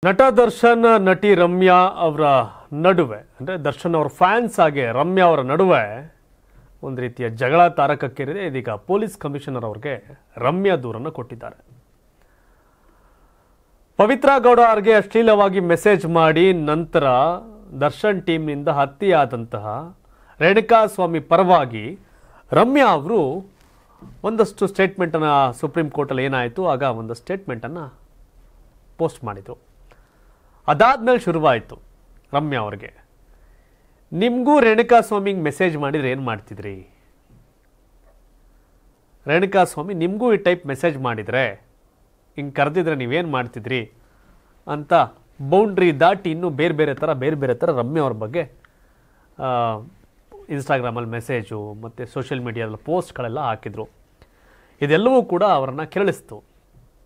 ನಟ ದರ್ಶನ್ ನಟಿ ರಮ್ಯಾ ಅವರ ನಡುವೆ ಅಂದರೆ ದರ್ಶನ್ ಅವರ ಫ್ಯಾನ್ಸ್ ಆಗಿ ರಮ್ಯಾ ಅವರ ನಡುವೆ ಒಂದು ರೀತಿಯ ಜಗಳ ತಾರಕಕ್ಕೇರಿದೆ. ಇದೀಗ ಪೊಲೀಸ್ ಕಮಿಷನರ್ ಅವರಿಗೆ ರಮ್ಯಾ ದೂರನ್ನು ಕೊಟ್ಟಿದ್ದಾರೆ. ಪವಿತ್ರ ಗೌಡ ಅವರಿಗೆ ಅಶ್ಲೀಲವಾಗಿ ಮೆಸೇಜ್ ಮಾಡಿ ನಂತರ ದರ್ಶನ್ ಟೀಮ್ನಿಂದ ಹತ್ಯೆಯಾದಂತಹ ರೇಣುಕಾಸ್ವಾಮಿ ಪರವಾಗಿ ರಮ್ಯಾ ಅವರು ಒಂದಷ್ಟು ಸ್ಟೇಟ್ಮೆಂಟನ್ನು ಸುಪ್ರೀಂ ಕೋರ್ಟಲ್ಲಿ ಏನಾಯಿತು ಆಗ ಒಂದು ಸ್ಟೇಟ್ಮೆಂಟನ್ನು ಪೋಸ್ಟ್ ಮಾಡಿದರು. ಅದಾದ್ಮೇಲೆ ಶುರುವಾಯಿತು ರಮ್ಯಾ ಅವ್ರಿಗೆ, ನಿಮಗೂ ರೇಣುಕಾಸ್ವಾಮಿಗೆ ಮೆಸೇಜ್ ಮಾಡಿದ್ರೆ ಏನು ಮಾಡ್ತಿದ್ರಿ, ರೇಣುಕಾಸ್ವಾಮಿ ನಿಮಗೂ ಈ ಟೈಪ್ ಮೆಸೇಜ್ ಮಾಡಿದರೆ ಹಿಂಗೆ ಕರೆದಿದ್ರೆ ನೀವೇನು ಮಾಡ್ತಿದ್ರಿ ಅಂತ ಬೌಂಡ್ರಿ ದಾಟಿ ಇನ್ನೂ ಬೇರೆ ಬೇರೆ ಥರ ರಮ್ಯಾ ಅವ್ರ ಬಗ್ಗೆ ಇನ್ಸ್ಟಾಗ್ರಾಮಲ್ಲಿ ಮೆಸೇಜು ಮತ್ತು ಸೋಷಿಯಲ್ ಮೀಡಿಯಾದಲ್ಲಿ ಪೋಸ್ಟ್ಗಳೆಲ್ಲ ಹಾಕಿದರು. ಇದೆಲ್ಲವೂ ಕೂಡ ಅವರನ್ನು ಕೆರಳಿಸ್ತು.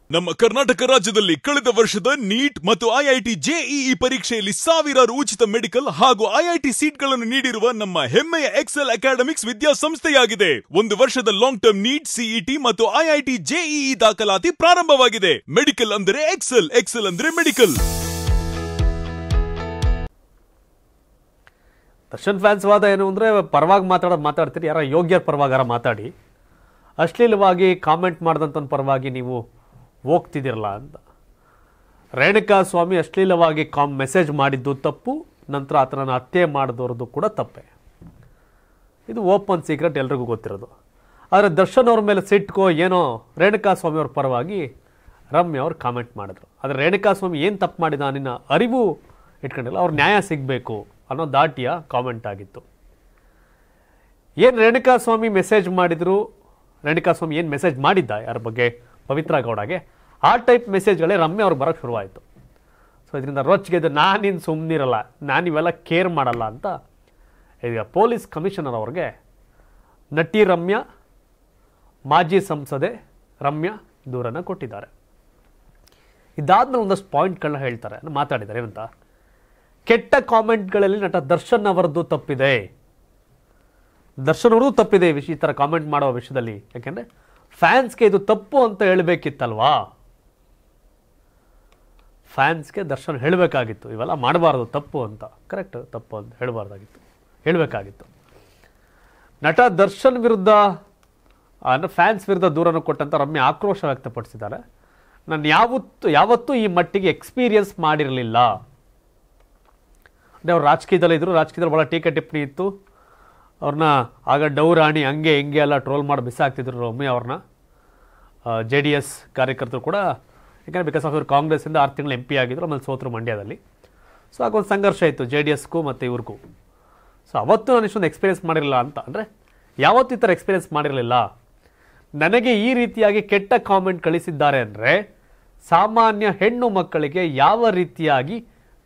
ನಮ್ಮ ಕರ್ನಾಟಕ ರಾಜ್ಯದಲ್ಲಿ ಕಳೆದ ವರ್ಷದ ನೀಟ್ ಮತ್ತು ಐಐಟಿ ಜೆಇಇ ಪರೀಕ್ಷೆಯಲ್ಲಿ ಸಾವಿರಾರು ಉಚಿತ ಮೆಡಿಕಲ್ ಹಾಗೂ ಐಐಟಿ ಸೀಟ್ಗಳನ್ನು ನೀಡಿರುವ ನಮ್ಮ ಹೆಮ್ಮೆಯ ಎಕ್ಸೆಲ್ ಅಕಾಡೆಮಿಕ್ಸ್ ವಿದ್ಯಾಸಂಸ್ಥೆಯಾಗಿದೆ. ಒಂದು ವರ್ಷದ ಲಾಂಗ್ ಟರ್ಮ್ ನೀಟ್, ಸಿಇಟಿ ಮತ್ತು ಐಐಟಿ ಜೆಇಇ ದಾಖಲಾತಿ ಪ್ರಾರಂಭವಾಗಿದೆ. ಮೆಡಿಕಲ್ ಅಂದರೆ ಎಕ್ಸೆಲ್, ಎಕ್ಸೆಲ್ ಅಂದರೆ ಮೆಡಿಕಲ್. ದರ್ಶನ್ ಫ್ಯಾನ್ಸ್ ವಾದ ಏನು ಅಂದರೆ, ಪರವಾಗಿ ಮಾತಾಡ್ತೀರಿ, ಯಾರ ಯೋಗ್ಯರ ಪರವಾಗಾರ ಮಾತಾಡಿ, ಅಶ್ಲೀಲವಾಗಿ ಕಾಮೆಂಟ್ ಮಾಡಿದಂಥ ಪರವಾಗಿ ನೀವು ಹೋಗ್ತಿದ್ದೀರಲ್ಲ ಅಂತ. ರೇಣುಕಾಸ್ವಾಮಿ ಅಶ್ಲೀಲವಾಗಿ ಮೆಸೇಜ್ ಮಾಡಿದ್ದು ತಪ್ಪು, ನಂತರ ಆತನನ್ನು ಹತ್ಯೆ ಮಾಡಿದವ್ರದ್ದು ಕೂಡ ತಪ್ಪೆ. ಇದು ಓಪನ್ ಸೀಕ್ರೆಟ್, ಎಲ್ರಿಗೂ ಗೊತ್ತಿರೋದು. ಆದರೆ ದರ್ಶನ್ ಅವ್ರ ಮೇಲೆ ಸಿಟ್ಕೋ ಏನೋ ರೇಣುಕಾಸ್ವಾಮಿ ಅವ್ರ ಪರವಾಗಿ ರಮ್ಯಾ ಅವ್ರು ಕಾಮೆಂಟ್ ಮಾಡಿದ್ರು. ಆದರೆ ರೇಣುಕಾಸ್ವಾಮಿ ಏನು ತಪ್ಪು ಮಾಡಿದ ನಿನ್ನ ಅರಿವು ಇಟ್ಕೊಂಡಿಲ್ಲ, ಅವ್ರು ನ್ಯಾಯ ಸಿಗಬೇಕು ಅನ್ನೋ ದಾಟಿಯ ಕಾಮೆಂಟ್ ಆಗಿತ್ತು. ಏನು ರೇಣುಕಾಸ್ವಾಮಿ ಮೆಸೇಜ್ ಮಾಡಿದ್ರು, ರೇಣುಕಾಸ್ವಾಮಿ ಏನು ಮೆಸೇಜ್ ಮಾಡಿದ್ದ ಯಾರ ಬಗ್ಗೆ, ಪವಿತ್ರ ಗೌಡಗೆ, ಆ ಟೈಪ್ ಮೆಸೇಜ್ಗಳೇ ರಮ್ಯಾ ಅವ್ರು ಬರೋಕ್ಕೆ ಶುರುವಾಯಿತು. ಸೊ ಇದರಿಂದ ರೊಚ್ಚಿಗೆದ್ದು ನಾನಿನ್ನು ಸುಮ್ಮನಿರಲ್ಲ, ನಾನಿವೆಲ್ಲ ಕೇರ್ ಮಾಡಲ್ಲ ಅಂತ ಈಗ ಪೊಲೀಸ್ ಕಮಿಷನರ್ ಅವ್ರಿಗೆ ನಟಿ ರಮ್ಯಾ, ಮಾಜಿ ಸಂಸದೆ ರಮ್ಯಾ ದೂರನ್ನು ಕೊಟ್ಟಿದ್ದಾರೆ. ಇದಾದ್ಮೇಲೆ ಒಂದಷ್ಟು ಪಾಯಿಂಟ್ಗಳನ್ನ ಹೇಳ್ತಾರೆ, ಮಾತಾಡಿದ್ದಾರೆ. ಏನಂತ, ಕೆಟ್ಟ ಕಾಮೆಂಟ್ಗಳಲ್ಲಿ ನಟ ದರ್ಶನ್ ಅವರದ್ದು ತಪ್ಪಿದೆ, ದರ್ಶನ್ ಅವ್ರದ್ದು ತಪ್ಪಿದೆ ಈ ಥರ ಕಾಮೆಂಟ್ ಮಾಡೋ ವಿಷಯದಲ್ಲಿ. ಯಾಕೆಂದರೆ ಫ್ಯಾನ್ಸ್ಗೆ ಇದು ತಪ್ಪು ಅಂತ ಹೇಳಬೇಕಿತ್ತಲ್ವಾ, ಫ್ಯಾನ್ಸ್ಗೆ ದರ್ಶನ್ ಹೇಳಬೇಕಾಗಿತ್ತು ಇವೆಲ್ಲ ಮಾಡಬಾರ್ದು ತಪ್ಪು ಅಂತ. ಕರೆಕ್ಟ್, ತಪ್ಪು ಅಂತ ಹೇಳಬೇಕಾಗಿತ್ತು. ನಟ ದರ್ಶನ್ ವಿರುದ್ಧ ಫ್ಯಾನ್ಸ್ ವಿರುದ್ಧ ದೂರನ್ನು ಕೊಟ್ಟಂತ ರಮ್ಯಾ ಆಕ್ರೋಶ ವ್ಯಕ್ತಪಡಿಸಿದ್ದಾರೆ. ನಾನು ಯಾವತ್ತೂ ಈ ಮಟ್ಟಿಗೆ ಎಕ್ಸ್ಪೀರಿಯನ್ಸ್ ಮಾಡಿರಲಿಲ್ಲ. ಅಂದರೆ ಅವ್ರು ರಾಜಕೀಯದಲ್ಲಿ ಭಾಳ ಟೀಕೆ ಟಿಪ್ಪಣಿ ಇತ್ತು. ಅವ್ರನ್ನ ಆಗ ಡೌರಾಣಿ ಹಂಗೆ ಹಿಂಗೆ ಎಲ್ಲ ಟ್ರೋಲ್ ಮಾಡಿ ಬಿಸಾಕ್ತಿದ್ರು ರಮ್ಯಾ ಅವ್ರನ್ನ. JDS ಕಾರ್ಯಕರ್ತರು ಕೂಡ, ಯಾಕಂದರೆ ಬಿಕಾಸ್ ಆಫ್ ಇವರು ಕಾಂಗ್ರೆಸ್ಸಿಂದ 6 ತಿಂಗಳು MP ಆಗಿದ್ರು, ಆಮೇಲೆ ಸೋತರು ಮಂಡ್ಯದಲ್ಲಿ. ಸೊ ಆಗೊಂದು ಸಂಘರ್ಷ ಇತ್ತು JDSಗೂ ಮತ್ತು ಇವ್ರಿಗೂ. ಸೊ ಅವತ್ತು ನಾನು ಇಷ್ಟೊಂದು ಎಕ್ಸ್ಪೀರಿಯನ್ಸ್ ಮಾಡಿರಲಿಲ್ಲ ಅಂತ. ಅಂದರೆ ಯಾವತ್ತೂ ಈ ಥರ ಎಕ್ಸ್ಪೀರಿಯನ್ಸ್ ಮಾಡಿರಲಿಲ್ಲ. ನನಗೆ ಈ ರೀತಿಯಾಗಿ ಕೆಟ್ಟ ಕಾಮೆಂಟ್ ಕಳಿಸಿದ್ದಾರೆ ಅಂದರೆ ಸಾಮಾನ್ಯ ಹೆಣ್ಣು ಮಕ್ಕಳಿಗೆ ಯಾವ ರೀತಿಯಾಗಿ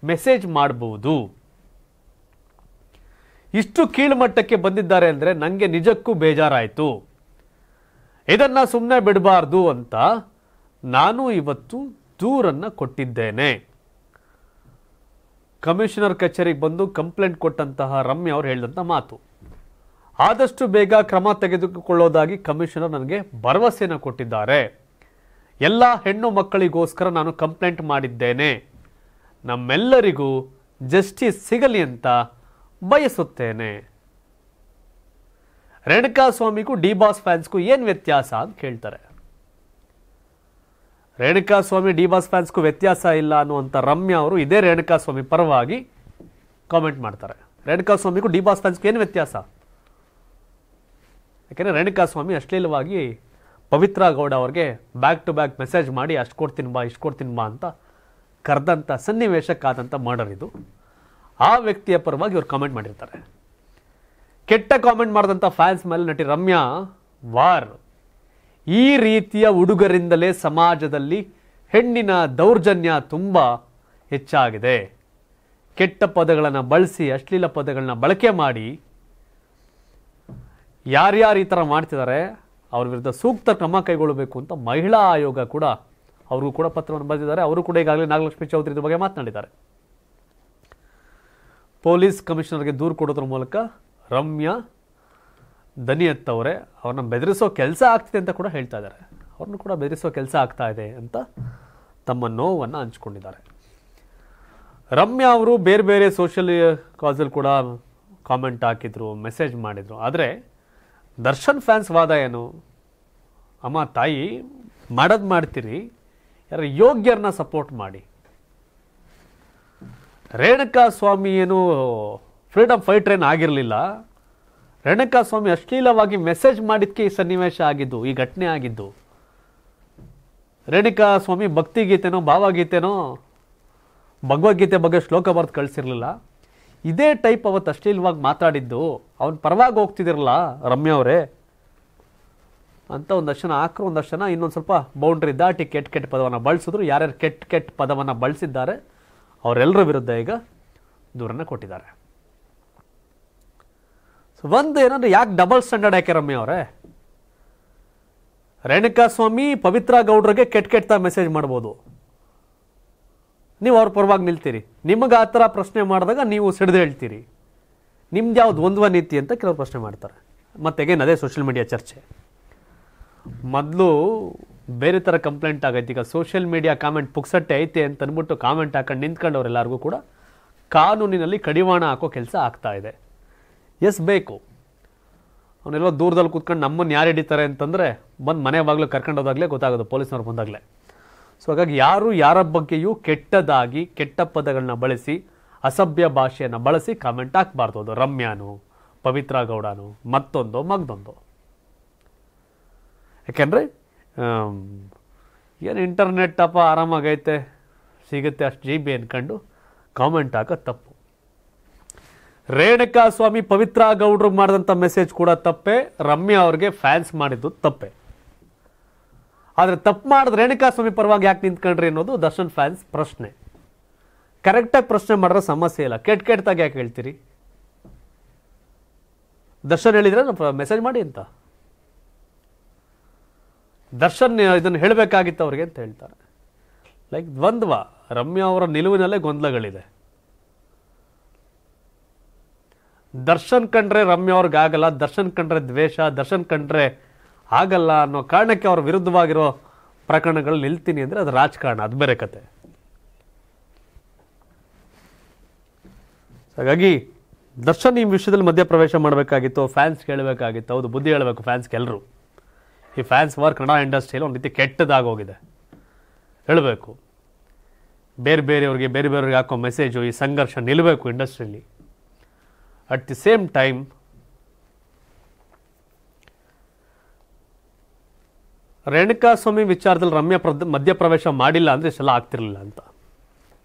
ಮೆಸೇಜ್ ಮಾಡಬಹುದು, ಇಷ್ಟು ಕೀಳುಮಟ್ಟಕ್ಕೆ ಬಂದಿದ್ದಾರೆ ಅಂದರೆ ನನಗೆ ನಿಜಕ್ಕೂ ಬೇಜಾರಾಯಿತು. ಇದನ್ನು ಸುಮ್ಮನೆ ಬಿಡಬಾರ್ದು ಅಂತ ನಾನು ಇವತ್ತು ದೂರನ್ನು ಕೊಟ್ಟಿದ್ದೇನೆ. ಕಮಿಷನರ್ ಕಚೇರಿಗೆ ಬಂದು ಕಂಪ್ಲೇಂಟ್ ಕೊಟ್ಟಂತಹ ರಮ್ಯಾ ಅವರು ಹೇಳಿದಂಥ ಮಾತು. ಆದಷ್ಟು ಬೇಗ ಕ್ರಮ ತೆಗೆದುಕೊಳ್ಳೋದಾಗಿ ಕಮಿಷನರ್ ನನಗೆ ಭರವಸೆಯನ್ನು ಕೊಟ್ಟಿದ್ದಾರೆ. ಎಲ್ಲ ಹೆಣ್ಣು ಮಕ್ಕಳಿಗೋಸ್ಕರ ನಾನು ಕಂಪ್ಲೇಂಟ್ ಮಾಡಿದ್ದೇನೆ. ನಮ್ಮೆಲ್ಲರಿಗೂ ಜಸ್ಟಿಸ್ ಸಿಗಲಿ ಅಂತ ಬಯಸುತ್ತೇನೆ. ರೇಣುಕಾಸ್ವಾಮಿಗೂ ಡಿ-ಬಾಸ್ ಫ್ಯಾನ್ಸ್ಗೂ ಏನು ವ್ಯತ್ಯಾಸ ಅಂತ ಕೇಳ್ತಾರೆ. ರೇಣುಕಾಸ್ವಾಮಿ ಡಿ-ಬಾಸ್ ಫ್ಯಾನ್ಸ್ಗೂ ವ್ಯತ್ಯಾಸ ಇಲ್ಲ ಅನ್ನುವಂಥ ರಮ್ಯಾ ಅವರು ಇದೇ ರೇಣುಕಾಸ್ವಾಮಿ ಪರವಾಗಿ ಕಾಮೆಂಟ್ ಮಾಡ್ತಾರೆ. ರೇಣುಕಾಸ್ವಾಮಿಗೂ ಡಿ-ಬಾಸ್ ಫ್ಯಾನ್ಸ್ಗೂ ಏನು ವ್ಯತ್ಯಾಸ? ಯಾಕೆಂದರೆ ರೇಣುಕಾಸ್ವಾಮಿ ಅಶ್ಲೀಲವಾಗಿ ಪವಿತ್ರ ಗೌಡ ಅವ್ರಿಗೆ ಬ್ಯಾಕ್ ಟು ಬ್ಯಾಕ್ ಮೆಸೇಜ್ ಮಾಡಿ ಅಷ್ಟು ಕೊಡ್ತೀನಿ ಬಾ ಇಷ್ಟು ಕೊಡ್ತೀನಿ ಬಾ ಅಂತ ಕರೆದಂಥ ಸನ್ನಿವೇಶಕ್ಕಾದಂಥ ಮರ್ಡರ್ ಇದು. ಆ ವ್ಯಕ್ತಿಯ ಪರವಾಗಿ ಇವ್ರು ಕಾಮೆಂಟ್ ಮಾಡಿರ್ತಾರೆ. ಕೆಟ್ಟ ಕಾಮೆಂಟ್ ಮಾಡಿದಂಥ ಫ್ಯಾನ್ಸ್ ಮೇಲೆ ನಟಿ ರಮ್ಯಾ ವಾರ್. ಈ ರೀತಿಯ ಹುಡುಗರಿಂದಲೇ ಸಮಾಜದಲ್ಲಿ ಹೆಣ್ಣಿನ ದೌರ್ಜನ್ಯ ತುಂಬ ಹೆಚ್ಚಾಗಿದೆ. ಕೆಟ್ಟ ಪದಗಳನ್ನು ಬಳಸಿ, ಅಶ್ಲೀಲ ಪದಗಳನ್ನ ಬಳಕೆ ಮಾಡಿ ಯಾರ್ಯಾರು ಈ ಥರ ಮಾಡ್ತಿದ್ದಾರೆ ಅವ್ರ ವಿರುದ್ಧ ಸೂಕ್ತ ಕ್ರಮ ಕೈಗೊಳ್ಳಬೇಕು ಅಂತ ಮಹಿಳಾ ಆಯೋಗ ಕೂಡ ಅವ್ರಿಗೂ ಕೂಡ ಪತ್ರವನ್ನು ಬರೆದಿದ್ದಾರೆ. ಅವರು ಕೂಡ ಈಗಾಗಲೇ ನಾಗಲಕ್ಷ್ಮಿ ಚೌಧರಿ ಇದ್ರ ಬಗ್ಗೆ ಮಾತನಾಡಿದ್ದಾರೆ. ಪೊಲೀಸ್ ಕಮಿಷನರ್ಗೆ ದೂರು ಕೊಡೋದ್ರ ಮೂಲಕ ರಮ್ಯಾ ದನಿ ಎತ್ತವ್ರೆ. ಅವ್ರನ್ನ ಬೆದರಿಸೋ ಕೆಲಸ ಆಗ್ತಿದೆ ಅಂತ ಕೂಡ ಹೇಳ್ತಾ ಇದ್ದಾರೆ. ಅವ್ರನ್ನ ಕೂಡ ಬೆದರಿಸೋ ಕೆಲಸ ಆಗ್ತಾ ಇದೆ ಅಂತ ತಮ್ಮ ನೋವನ್ನು ಹಂಚಿಕೊಂಡಿದ್ದಾರೆ. ರಮ್ಯಾ ಅವರು ಬೇರೆ ಬೇರೆ ಸೋಷಿಯಲ್ ಕಾಸಲ್ಲಿ ಕೂಡ ಕಾಮೆಂಟ್ ಹಾಕಿದ್ರು, ಮೆಸೇಜ್ ಮಾಡಿದ್ರು. ಆದರೆ ದರ್ಶನ್ ಫ್ಯಾನ್ಸ್ ವಾದ ಏನು? ಅಮ್ಮ ತಾಯಿ ಮಾಡೋದು ಮಾಡ್ತೀರಿ, ಯಾರು ಯೋಗ್ಯರನ್ನ ಸಪೋರ್ಟ್ ಮಾಡಿ. ರೇಣುಕಾ ಸ್ವಾಮಿ ಏನು ಫ್ರೀಡಮ್ ಫೈಟರ್ ಏನು ಆಗಿರಲಿಲ್ಲ. ರೇಣುಕಾ ಸ್ವಾಮಿ ಅಶ್ಲೀಲವಾಗಿ ಮೆಸೇಜ್ ಮಾಡಿದ್ದಕ್ಕೆ ಈ ಸನ್ನಿವೇಶ ಆಗಿದ್ದು, ಈ ಘಟನೆ ಆಗಿದ್ದು. ರೇಣುಕಾ ಸ್ವಾಮಿ ಭಕ್ತಿಗೀತೆನೋ ಭಾವಗೀತೆನೋ ಭಗವದ್ಗೀತೆ ಬಗ್ಗೆ ಶ್ಲೋಕ ಬರೆದು ಕಳಿಸಿರ್ಲಿಲ್ಲ. ಇದೇ ಟೈಪ್ ಅವತ್ತು ಅಶ್ಲೀಲವಾಗಿ ಮಾತಾಡಿದ್ದು, ಅವನ ಪರವಾಗಿ ಹೋಗ್ತಿದಿರಲ್ಲ ರಮ್ಯಾ ಅವರೇ ಅಂತ ಒಂದಷ್ಟು ಜನ ಹಾಕ್ರು. ಒಂದಷ್ಟು ಜನ ಇನ್ನೊಂದು ಸ್ವಲ್ಪ ಬೌಂಡ್ರಿ ದಾಟಿ ಕೆಟ್ಟ ಕೆಟ್ಟ ಪದವನ್ನು ಬಳಸಿದ್ರು. ಯಾರ್ಯಾರು ಕೆಟ್ಟ ಕೆಟ್ಟ ಪದವನ್ನು ಬಳಸಿದ್ದಾರೆ ಅವರೆಲ್ಲರ ವಿರುದ್ಧ ಈಗ ದೂರನ್ನ ಕೊಟ್ಟಿದ್ದಾರೆ. ಸೊ ಒಂದು ಏನಂದ್ರೆ, ಯಾಕೆ ಡಬಲ್ ಸ್ಟ್ಯಾಂಡರ್ಡ್ ಯಾಕೆ ರಮ್ಯಾ ಅವರೇ? ರೇಣುಕಾ ಸ್ವಾಮಿ ಪವಿತ್ರ ಗೌಡ್ರಿಗೆ ಕೆಟ್ಟ ಕೆಟ್ಟ ಮೆಸೇಜ್ ಮಾಡ್ಬೋದು, ನೀವು ಅವ್ರ ಪರವಾಗಿ ನಿಲ್ತೀರಿ. ನಿಮಗೆ ಆ ಥರ ಪ್ರಶ್ನೆ ಮಾಡಿದಾಗ ನೀವು ಸಿಡಿದು ಹೇಳ್ತೀರಿ. ನಿಮ್ದು ಯಾವ್ದು ಒಂದ್ವ ನೀತಿ ಅಂತ ಕೆಲವರು ಪ್ರಶ್ನೆ ಮಾಡ್ತಾರೆ. ಮತ್ತೆಗೇನು ಅದೇ ಸೋಷಿಯಲ್ ಮೀಡಿಯಾ ಚರ್ಚೆ. ಮೊದಲು ಬೇರೆ ಥರ ಕಂಪ್ಲೇಂಟ್ ಆಗೈತೆ. ಈಗ ಸೋಷಿಯಲ್ ಮೀಡಿಯಾ ಕಾಮೆಂಟ್ ಪುಕ್ಸಟ್ಟೆ ಐತೆ ಅಂತ ಅಂದ್ಬಿಟ್ಟು ಕಾಮೆಂಟ್ ಹಾಕೊಂಡು ನಿಂತ್ಕೊಂಡವ್ರೆಲ್ಲರಿಗೂ ಕೂಡ ಕಾನೂನಿನಲ್ಲಿ ಕಡಿವಾಣ ಹಾಕೋ ಕೆಲಸ ಆಗ್ತಾ ಇದೆ. ಎಸ್ ಬೇಕು. ಅವನೆಲ್ಲೋ ದೂರದಲ್ಲಿ ಕೂತ್ಕೊಂಡು ನಮ್ಮನ್ನು ಯಾರು ಹಿಡಿತಾರೆ ಅಂತಂದರೆ ಬಂದು ಮನೆ ಬಾಗಿಲು ಕರ್ಕೊಂಡು ಹೋದಾಗಲೇ ಗೊತ್ತಾಗೋದು, ಪೊಲೀಸ್ನವ್ರು ಬಂದಾಗಲೇ. ಸೊ ಹಾಗಾಗಿ ಯಾರು ಯಾರ ಬಗ್ಗೆಯೂ ಕೆಟ್ಟದಾಗಿ ಕೆಟ್ಟ ಪದಗಳನ್ನ ಬಳಸಿ ಅಸಭ್ಯ ಭಾಷೆಯನ್ನು ಬಳಸಿ ಕಾಮೆಂಟ್ ಹಾಕಬಾರ್ದು. ಅದು ರಮ್ಯಾನು, ಪವಿತ್ರ ಗೌಡನು, ಮತ್ತೊಂದು ಮಗ್ದೊಂದು. ಯಾಕೆಂದರೆ ಏನು ಇಂಟರ್ನೆಟ್ ಅಪ್ಪ ಆರಾಮಾಗೈತೆ, ಸಿಗುತ್ತೆ ಅಷ್ಟು GB ಅನ್ಕೊಂಡು ಕಾಮೆಂಟ್ ಹಾಕೋದು ತಪ್ಪು. ರೇಣುಕಾ ಸ್ವಾಮಿ ಪವಿತ್ರ ಗೌಡ್ರಿಗೆ ಮಾಡಿದಂಥ ಮೆಸೇಜ್ ಕೂಡ ತಪ್ಪೇ, ರಮ್ಯಾ ಅವ್ರಿಗೆ ಫ್ಯಾನ್ಸ್ ಮಾಡಿದ್ದು ತಪ್ಪೇ. ಆದರೆ ತಪ್ಪು ಮಾಡಿದ್ರೆ ರೇಣುಕಾ ಸ್ವಾಮಿ ಪರವಾಗಿ ಯಾಕೆ ನಿಂತ್ಕೊಂಡ್ರಿ ಅನ್ನೋದು ದರ್ಶನ್ ಫ್ಯಾನ್ಸ್ ಪ್ರಶ್ನೆ. ಕರೆಕ್ಟಾಗಿ ಪ್ರಶ್ನೆ ಮಾಡಿದ್ರೆ ಸಮಸ್ಯೆ ಇಲ್ಲ. ಕೆಟ್ಟದಾಗಿ ಯಾಕೆ ಹೇಳ್ತೀರಿ? ದರ್ಶನ್ ಹೇಳಿದ್ರೆ ಮೆಸೇಜ್ ಮಾಡಿ ಅಂತ. ದರ್ಶನ್ ಇದನ್ನು ಹೇಳಬೇಕಾಗಿತ್ತು ಅವ್ರಿಗೆ ಅಂತ ಹೇಳ್ತಾರೆ. ಲೈಕ್ ದ್ವಂದ್ವ. ರಮ್ಯಾ ಅವರ ನಿಲುವಿನಲ್ಲೇ ಗೊಂದಲಗಳಿದೆ. ದರ್ಶನ್ ಕಂಡ್ರೆ ರಮ್ಯಾ ಅವ್ರಿಗೆ ಆಗಲ್ಲ, ದರ್ಶನ್ ಕಂಡ್ರೆ ದ್ವೇಷ, ದರ್ಶನ್ ಕಂಡ್ರೆ ಆಗಲ್ಲ ಅನ್ನೋ ಕಾರಣಕ್ಕೆ ಅವ್ರ ವಿರುದ್ಧವಾಗಿರೋ ಪ್ರಕರಣಗಳು ನಿಲ್ತೀನಿ ಅಂದರೆ ಅದು ರಾಜಕಾರಣ, ಅದು ಬೇರೆ ಕತೆ. ಹಾಗಾಗಿ ದರ್ಶನ್ ಈ ವಿಷಯದಲ್ಲಿ ಮಧ್ಯಪ್ರವೇಶ ಮಾಡಬೇಕಾಗಿತ್ತು, ಫ್ಯಾನ್ಸ್ ಹೇಳಬೇಕಾಗಿತ್ತು. ಹೌದು, ಬುದ್ಧಿ ಹೇಳಬೇಕು ಫ್ಯಾನ್ಸ್ಗೆ ಎಲ್ಲರೂ. ಈ ಫ್ಯಾನ್ಸ್ ವಾರ್ ಕನ್ನಡ ಇಂಡಸ್ಟ್ರಿಯಲ್ಲಿ ಒಂದು ರೀತಿ ಕೆಟ್ಟದಾಗೋಗಿದೆ, ಹೇಳಬೇಕು. ಬೇರೆಯವ್ರಿಗೆ ಹಾಕೋ ಮೆಸೇಜು, ಈ ಸಂಘರ್ಷ ನಿಲ್ಲಬೇಕು ಇಂಡಸ್ಟ್ರಿಯಲ್ಲಿ. At the same time Renuka Swamy ವಿಚಾರದಲ್ಲಿ ರಮ್ಯಾ ಮಧ್ಯಪ್ರವೇಶ ಮಾಡಿಲ್ಲ ಅಂದರೆ ಇಷ್ಟೆಲ್ಲ ಆಗ್ತಿರ್ಲಿಲ್ಲ ಅಂತ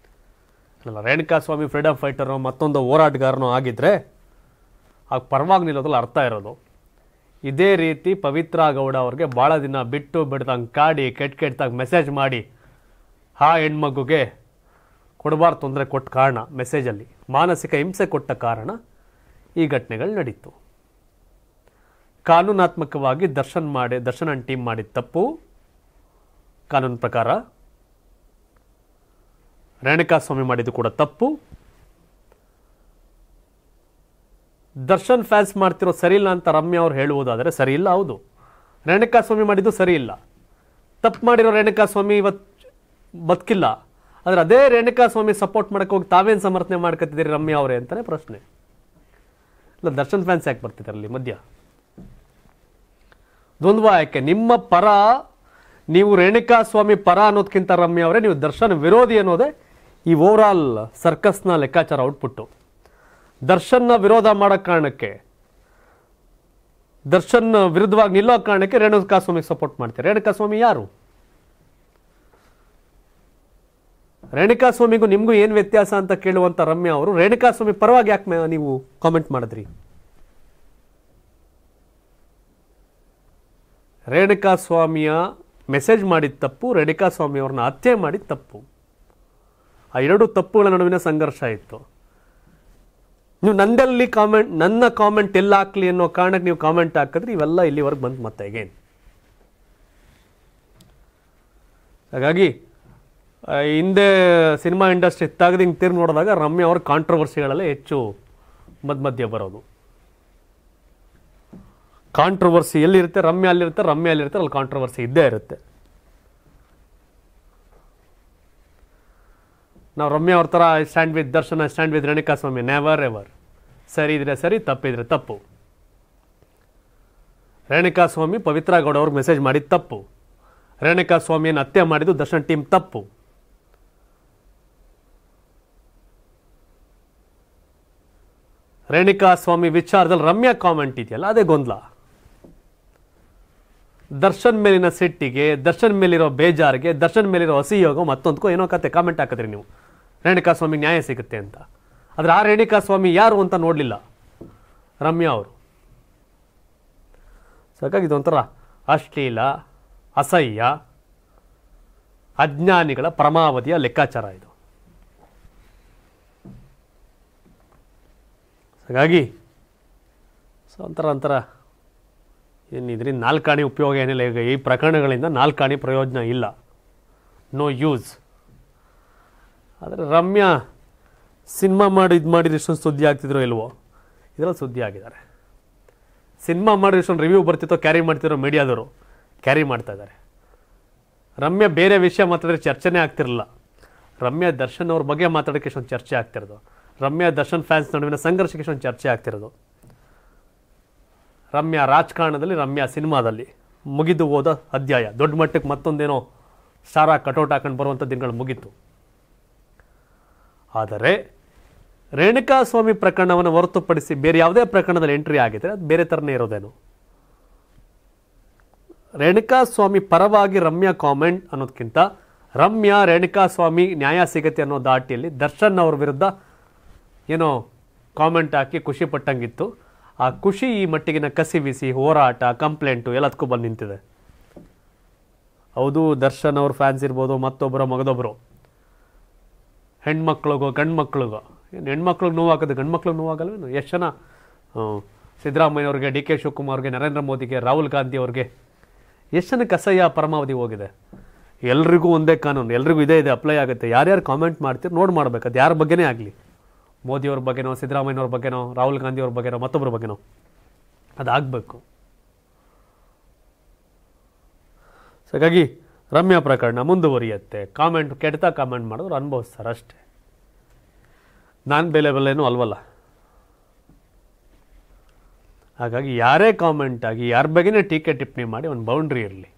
ಅಲ್ಲ. ರೇಣುಕಾ ಸ್ವಾಮಿ ಫ್ರೀಡಮ್ ಫೈಟರು ಮತ್ತೊಂದು ಹೋರಾಟಗಾರನೋ ಆಗಿದ್ರೆ ಆಗ ಪರವಾಗಿ ನಿಲ್ಲೋದ್ರಲ್ಲಿ ಅರ್ಥ ಇರೋದು. ಇದೇ ರೀತಿ ಪವಿತ್ರ ಗೌಡ ಅವ್ರಿಗೆ ಭಾಳ ದಿನ ಬಿಟ್ಟು ಬಿಡ್ದಂಗೆ ಕಾಡಿ ಕೆಟ್ಟದಾಗಿ ಮೆಸೇಜ್ ಮಾಡಿ ಆ ಹೆಣ್ಮಗುಗೆ ಕೊಡಬಾರ್ದು ತೊಂದರೆ ಕೊಟ್ಟ ಕಾರಣ, ಮೆಸೇಜಲ್ಲಿ ಮಾನಸಿಕ ಹಿಂಸೆ ಕೊಟ್ಟ ಕಾರಣ ಈ ಘಟನೆಗಳು ನಡೀತು. ಕಾನೂನಾತ್ಮಕವಾಗಿ ದರ್ಶನ್ ಟೀಮ್ ಮಾಡಿದ ತಪ್ಪು. ಕಾನೂನು ಪ್ರಕಾರ ರೇಣುಕಾ ಸ್ವಾಮಿ ಮಾಡಿದ್ದು ಕೂಡ ತಪ್ಪು. ದರ್ಶನ್ ಫ್ಯಾನ್ಸ್ ಮಾಡ್ತಿರೋ ಸರಿ ಇಲ್ಲ ಅಂತ ರಮ್ಯಾ ಅವ್ರು ಹೇಳುವುದಾದರೆ ಸರಿ ಇಲ್ಲ. ಹೌದು, ರೇಣುಕಾ ಸ್ವಾಮಿ ಮಾಡಿದ್ದು ಸರಿ ಇಲ್ಲ. ತಪ್ಪು ಮಾಡಿರೋ ರೇಣುಕಾ ಸ್ವಾಮಿ ಇವತ್ತು ಬದುಕಿಲ್ಲ. ಆದರೆ ಅದೇ ರೇಣುಕಾ ಸ್ವಾಮಿ ಸಪೋರ್ಟ್ ಮಾಡಕ್ಕೆ ಹೋಗಿ ತಾವೇನು ಸಮರ್ಥನೆ ಮಾಡ್ಕೊತಿದ್ದೀರಿ ರಮ್ಯಾ ಅವರೇ ಅಂತಾನೆ ಪ್ರಶ್ನೆ. ಇಲ್ಲ, ದರ್ಶನ್ ಫ್ಯಾನ್ಸ್ ಯಾಕೆ ಬರ್ತಿದ್ದಾರೆ ಅಲ್ಲಿ ಮಧ್ಯ? ದ್ವಂದ್ವ ಯಾಕೆ? ನಿಮ್ಮ ಪರ ನೀವು ರೇಣುಕಾ ಸ್ವಾಮಿ ಪರ ಅನ್ನೋದಕ್ಕಿಂತ ರಮ್ಯಾ ಅವರೇ ನೀವು ದರ್ಶನ್ ವಿರೋಧಿ ಅನ್ನೋದೇ ಈ ಓವರಾಲ್ ಸರ್ಕಸ್ನ ಲೆಕ್ಕಾಚಾರ ಔಟ್ಪುಟ್ಟು. ದರ್ಶನ್ನ ವಿರೋಧ ಮಾಡೋ ಕಾರಣಕ್ಕೆ, ದರ್ಶನ್ ವಿರುದ್ಧವಾಗಿ ನಿಲ್ಲೋ ಕಾರಣಕ್ಕೆ ರೇಣುಕಾ ಸ್ವಾಮಿಗೆ ಸಪೋರ್ಟ್ ಮಾಡ್ತಾರೆ. ರೇಣುಕಾ ಸ್ವಾಮಿ ಯಾರು? ರೇಣುಕಾ ಸ್ವಾಮಿಗೂ ನಿಮಗೂ ಏನು ವ್ಯತ್ಯಾಸ ಅಂತ ಕೇಳುವಂತ ರಮ್ಯಾ ಅವರು ರೇಣುಕಾ ಸ್ವಾಮಿ ಪರವಾಗಿ ಯಾಕೆ ನೀವು ಕಾಮೆಂಟ್ ಮಾಡಿದ್ರಿ? ರೇಣುಕಾ ಸ್ವಾಮಿಯ ಮೆಸೇಜ್ ಮಾಡಿದ ತಪ್ಪು, ರೇಣುಕಾ ಸ್ವಾಮಿ ಅವ್ರನ್ನ ಹತ್ಯೆ ಮಾಡಿದ ತಪ್ಪು. ಆ ಎರಡು ತಪ್ಪುಗಳ ನಡುವಿನ ಸಂಘರ್ಷ ಇತ್ತು. ನೀವು ನನ್ನ ಕಾಮೆಂಟ್ ಎಲ್ಲ ಹಾಕ್ಲಿ ಅನ್ನೋ ಕಾರಣಕ್ಕೆ ನೀವು ಕಾಮೆಂಟ್ ಹಾಕಿದ್ರೆ ಇವೆಲ್ಲ ಇಲ್ಲಿವರೆಗೆ ಬಂತು ಮತ್ತೆ ಅಗೇನ್. ಹಾಗಾಗಿ ಹಿಂದೆ ಸಿನಿಮಾ ಇಂಡಸ್ಟ್ರಿ ತೆಗೆದು ಹಿಂಗೆ ತಿರ್ಗಿ ನೋಡಿದಾಗ ರಮ್ಯಾ ಅವ್ರ ಕಾಂಟ್ರವರ್ಸಿಗಳಲ್ಲೇ ಹೆಚ್ಚು ಮಧ್ಯ ಬರೋದು. ಕಾಂಟ್ರವರ್ಸಿ ಎಲ್ಲಿರುತ್ತೆ? ರಮ್ಯಾ ಅಲ್ಲಿರುತ್ತೆ, ಅಲ್ಲಿ ಕಾಂಟ್ರವರ್ಸಿ ಇದ್ದೇ ಇರುತ್ತೆ. ನಾವು ರಮ್ಯಾ ಅವ್ರ ಥರ stand with Darshan, stand with Renuka Swamy, never ever. ಸರಿ ಇದ್ರೆ ಸರಿ, ತಪ್ಪಿದ್ರೆ ತಪ್ಪು. ರೇಣುಕಾ ಸ್ವಾಮಿ ಪವಿತ್ರ ಗೌಡ ಅವ್ರಿಗೆ ಮೆಸೇಜ್ ಮಾಡಿದ ತಪ್ಪು. ರೇಣುಕಾ ಸ್ವಾಮಿಯನ್ನು ಹತ್ಯೆ ಮಾಡಿದ್ದು ದರ್ಶನ್ ಟೀಮ್ ತಪ್ಪು. ರೇಣುಕಾ ಸ್ವಾಮಿ ವಿಚಾರದಲ್ಲಿ ರಮ್ಯಾ ಕಾಮೆಂಟ್ ಇದೆಯಲ್ಲ, ಅದೇ ಗೊಂದಲ. ದರ್ಶನ್ ಮೇಲಿನ ಸಿಟ್ಟಿಗೆ, ದರ್ಶನ್ ಮೇಲಿರೋ ಬೇಜಾರಿಗೆ, ದರ್ಶನ್ ಮೇಲಿರೋ ಹಸಿಯೋಗ ಮತ್ತೊಂದಕ್ಕೂ ಏನೋ ಕತೆ ಕಾಮೆಂಟ್ ಹಾಕಿದ್ರಿ ನೀವು, ರೇಣುಕಾ ಸ್ವಾಮಿಗೆ ನ್ಯಾಯ ಸಿಗುತ್ತೆ ಅಂತ. ಆದರೆ ಆ ರೇಣುಕಾ ಸ್ವಾಮಿ ಯಾರು ಅಂತ ನೋಡಲಿಲ್ಲ ರಮ್ಯಾ ಅವರು. ಹಾಗಾಗಿ ಇದೊಂಥರ ಅಶ್ಲೀಲ, ಅಸಹ್ಯ, ಅಜ್ಞಾನಿಗಳ ಪರಮಾವಧಿಯ ಲೆಕ್ಕಾಚಾರ ಇದು. ಹಾಗಾಗಿ ಒಂಥರ ಏನು ಇದರಿಂದ ನಾಲ್ಕಾಣಿ ಉಪಯೋಗ ಏನಿಲ್ಲ. ಈಗ ಈ ಪ್ರಕರಣಗಳಿಂದ ನಾಲ್ಕಾಣಿ ಪ್ರಯೋಜನ ಇಲ್ಲ, ನೋ ಯೂಸ್. ಆದರೆ ರಮ್ಯಾ ಸಿನಿಮಾ ಮಾಡಿದ್ರೆ ಇಷ್ಟೊಂದು ಸುದ್ದಿ ಆಗ್ತಿದ್ರೋ ಇಲ್ವೋ, ಇದರಲ್ಲಿ ಸುದ್ದಿ ಆಗಿದ್ದಾರೆ. ಸಿನಿಮಾ ಮಾಡಿದ್ರೆ ಇಷ್ಟೊಂದು ರಿವ್ಯೂ ಬರ್ತಿತ್ತೋ ಕ್ಯಾರಿ ಮಾಡ್ತಿರೋ ಮೀಡಿಯಾದವರು ಕ್ಯಾರಿ ಮಾಡ್ತಾ ಇದ್ದಾರೆ. ರಮ್ಯಾ ಬೇರೆ ವಿಷಯ ಮಾತಾಡಿದ್ರೆ ಚರ್ಚೆನೇ ಆಗ್ತಿರಲಿಲ್ಲ. ರಮ್ಯಾ ದರ್ಶನ್ ಅವ್ರ ಬಗ್ಗೆ ಮಾತಾಡೋಕ್ಕೆ ಇಷ್ಟೊಂದು ಚರ್ಚೆ ಆಗ್ತಿರೋದು, ರಮ್ಯಾ ದರ್ಶನ್ ಫ್ಯಾನ್ಸ್ ನಡುವಿನ ಸಂಘರ್ಷಕ್ಕೆ ಇಷ್ಟೊಂದು ಚರ್ಚೆ ಆಗ್ತಿರೋದು. ರಮ್ಯಾ ರಾಜಕಾರಣದಲ್ಲಿ, ರಮ್ಯಾ ಸಿನಿಮಾದಲ್ಲಿ ಮುಗಿದು ಹೋದ ಅಧ್ಯಾಯ. ದೊಡ್ಡ ಮಟ್ಟಕ್ಕೆ ಮತ್ತೊಂದೇನೋ ಸ್ಟಾರ ಕಟೌಟ್ ಹಾಕೊಂಡು ಬರುವಂಥ ದಿನಗಳು ಮುಗೀತು. ಆದರೆ ರೇಣುಕಾ ಸ್ವಾಮಿ ಪ್ರಕರಣವನ್ನು ಹೊರತುಪಡಿಸಿ ಬೇರೆ ಯಾವುದೇ ಪ್ರಕರಣದಲ್ಲಿ ಎಂಟ್ರಿ ಆಗಿದ್ರೆ ಅದು ಬೇರೆ ಥರನೇ ಇರೋದೇನು. ರೇಣುಕಾ ಸ್ವಾಮಿ ಪರವಾಗಿ ರಮ್ಯಾ ಕಾಮೆಂಟ್ ಅನ್ನೋದಕ್ಕಿಂತ ರಮ್ಯಾ ರೇಣುಕಾ ಸ್ವಾಮಿ ನ್ಯಾಯ ಸಿಗತ್ತೆ ಅನ್ನೋ ದಾಟಿಯಲ್ಲಿ ದರ್ಶನ್ ಅವ್ರ ವಿರುದ್ಧ ಏನೋ ಕಾಮೆಂಟ್ ಹಾಕಿ ಖುಷಿ ಪಟ್ಟಂಗಿತ್ತು. ಆ ಖುಷಿ ಈ ಮಟ್ಟಿಗಿನ ಕಸಿವಿಸಿ, ಹೋರಾಟ, ಕಂಪ್ಲೇಂಟು ಎಲ್ಲದಕ್ಕೂ ಬಂದು ನಿಂತಿದೆ. ಹೌದು, ದರ್ಶನ್ ಅವ್ರ ಫ್ಯಾನ್ಸ್ ಇರ್ಬೋದು, ಮತ್ತೊಬ್ಬರು ಮಗದೊಬ್ಬರು, ಹೆಣ್ಮಕ್ಳಿಗೋ ಗಂಡು ಮಕ್ಳಿಗೋ, ಏನು ಹೆಣ್ಮಕ್ಳಿಗೆ ನೋವಾಗೋದು ಗಂಡು ಮಕ್ಳಿಗೆ ನೋವಾಗಲ್ವೇನು? ಎಷ್ಟು ಜನ ಸಿದ್ದರಾಮಯ್ಯವ್ರಿಗೆ, ಡಿ ಕೆ ಶಿವಕುಮಾರ್ಗೆ, ನರೇಂದ್ರ ಮೋದಿಗೆ, ರಾಹುಲ್ ಗಾಂಧಿ ಅವ್ರಿಗೆ ಎಷ್ಟು ಜನಕ್ಕೆ ಅಸಹ್ಯ ಪರಮಾವಧಿ ಹೋಗಿದೆ. ಎಲ್ರಿಗೂ ಒಂದೇ ಕಾನೂನು, ಎಲ್ರಿಗೂ ಇದೇ ಅಪ್ಲೈ ಆಗುತ್ತೆ. ಯಾರ್ಯಾರು ಕಾಮೆಂಟ್ ಮಾಡ್ತೀರಿ ನೋಡಿ ಮಾಡ್ಬೇಕು. ಅದು ಯಾರ ಬಗ್ಗೆನೇ ಆಗಲಿ, ಮೋದಿಯವ್ರ ಬಗ್ಗೆನೋ, ಸಿದ್ದರಾಮಯ್ಯವ್ರ ಬಗ್ಗೆನೋ, ರಾಹುಲ್ ಗಾಂಧಿಯವ್ರ ಬಗ್ಗೆನೋ, ಮತ್ತೊಬ್ಬರ ಬಗ್ಗೆನೋ, ಅದಾಗಬೇಕು. ಹಾಗಾಗಿ ರಮ್ಯಾ ಪ್ರಕರಣ ಮುಂದುವರಿಯುತ್ತೆ. ಕಾಮೆಂಟ್ ಕೆಡ್ತಾ ಕಾಮೆಂಟ್ ಮಾಡಿದ್ರು ಅನುಭವಿಸ್ತಾರೆ ಅಷ್ಟೇ. ನಾನು ಬೆಲೆನೂ ಅಲ್ವಲ್ಲ. ಹಾಗಾಗಿ ಯಾರೇ ಕಾಮೆಂಟ್ ಆಗಿ ಯಾರ ಬಗ್ಗೆನೇ ಟೀಕೆ ಟಿಪ್ಪಣಿ ಮಾಡಿ ಒಂದು ಬೌಂಡ್ರಿ ಇರಲಿ.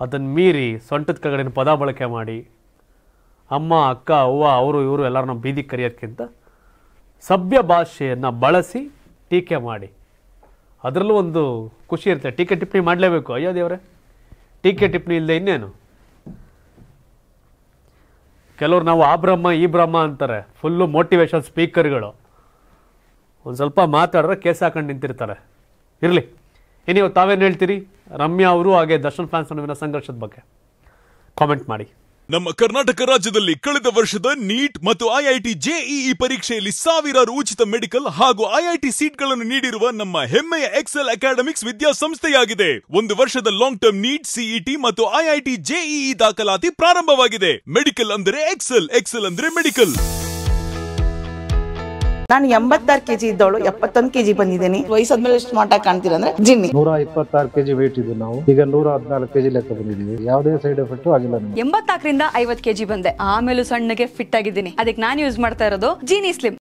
ಅದನ್ನು ಮೀರಿ ಸೊಂಟದ ಕಡೆಗಿನ ಪದ ಬಳಕೆ ಮಾಡಿ ಅಮ್ಮ, ಅಕ್ಕ, ಅವ್ವ, ಅವರು ಇವರು ಎಲ್ಲರನ್ನ ಬೀದಿ ಕರೆಯೋದಕ್ಕಿಂತ ಸಭ್ಯ ಭಾಷೆಯನ್ನು ಬಳಸಿ ಟೀಕೆ ಮಾಡಿ, ಅದರಲ್ಲೂ ಒಂದು ಖುಷಿ ಇರುತ್ತೆ. ಟೀಕೆ ಟಿಪ್ಪಣಿ ಮಾಡಲೇಬೇಕು. ಅಯ್ಯೋ ದೇವರೇ, ಟೀಕೆ ಟಿಪ್ಪಣಿ ಇಲ್ಲದೆ ಇನ್ನೇನು. ಕೆಲವ್ರು ನಾವು ಆ ಬ್ರಹ್ಮ ಈ ಬ್ರಹ್ಮ ಅಂತಾರೆ, ಫುಲ್ಲು ಮೋಟಿವೇಶನ್ ಸ್ಪೀಕರ್ಗಳು. ಒಂದು ಸ್ವಲ್ಪ ಮಾತಾಡಿದ್ರೆ ಕೇಸ್ ಹಾಕೊಂಡು ನಿಂತಿರ್ತಾರೆ. ಇರಲಿ, ನೀವು ತಾವೇನು ಹೇಳ್ತೀರಿ ರಮ್ಯಾ ಅವರು ಹಾಗೆ ದರ್ಶನ್ ಫ್ಯಾನ್ಸ್ ನಡುವಿನ ಸಂಘರ್ಷದ ಬಗ್ಗೆ ಕಾಮೆಂಟ್ ಮಾಡಿ. ನಮ್ಮ ಕರ್ನಾಟಕ ರಾಜ್ಯದಲ್ಲಿ ಕಳೆದ ವರ್ಷದ ನೀಟ್ ಮತ್ತು ಐಐಟಿ ಜೆಇಇ ಪರೀಕ್ಷೆಯಲ್ಲಿ ಸಾವಿರಾರು ಉಚಿತ ಮೆಡಿಕಲ್ ಹಾಗೂ ಐಐಟಿ ಸೀಟ್ಗಳನ್ನು ನೀಡಿರುವ ನಮ್ಮ ಹೆಮ್ಮೆಯ ಎಕ್ಸೆಲ್ ಅಕಾಡೆಮಿಕ್ಸ್ ವಿದ್ಯಾಸಂಸ್ಥೆಯಾಗಿದೆ. ಒಂದು ವರ್ಷದ ಲಾಂಗ್ ಟರ್ಮ್ ನೀಟ್, ಸಿಇಟಿ ಮತ್ತು ಐಐಟಿ ಜೆಇಇ ದಾಖಲಾತಿ ಪ್ರಾರಂಭವಾಗಿದೆ. ಮೆಡಿಕಲ್ ಅಂದರೆ ಎಕ್ಸೆಲ್, ಎಕ್ಸೆಲ್ ಅಂದ್ರೆ ಮೆಡಿಕಲ್. ನಾನು 86 kg ಇದ್ದವಳು 71 kg ಬಂದಿದ್ದೀನಿ. ವಯಸ್ಸಾದ್ಮೇಲೆ ಸ್ಮಾರ್ಟ್ ಆಗಿ ಕಾಣ್ತೀರಾ ಅಂದ್ರೆ ಜಿನ್ನಿ. 126 kg ವೇಟ್ ಇದ್ದು ನಾವು ಈಗ 114 kg ಲೆಕ್ಕ ಬಂದಿದ್ದೀವಿ. ಯಾವುದೇ ಸೈಡ್ ಎಫೆಕ್ಟ್ ಆಗಿಲ್ಲ. 84 ರಿಂದ 50 kg ಬಂದೆ. ಆಮೇಲೆ ಸಣ್ಣಗೆ ಫಿಟ್ ಆಗಿದ್ದೀನಿ. ಅದಕ್ಕೆ ನಾನು ಯೂಸ್ ಮಾಡ್ತಾ ಇರೋದು ಜೀನಿ ಸ್ಲಿಮ್.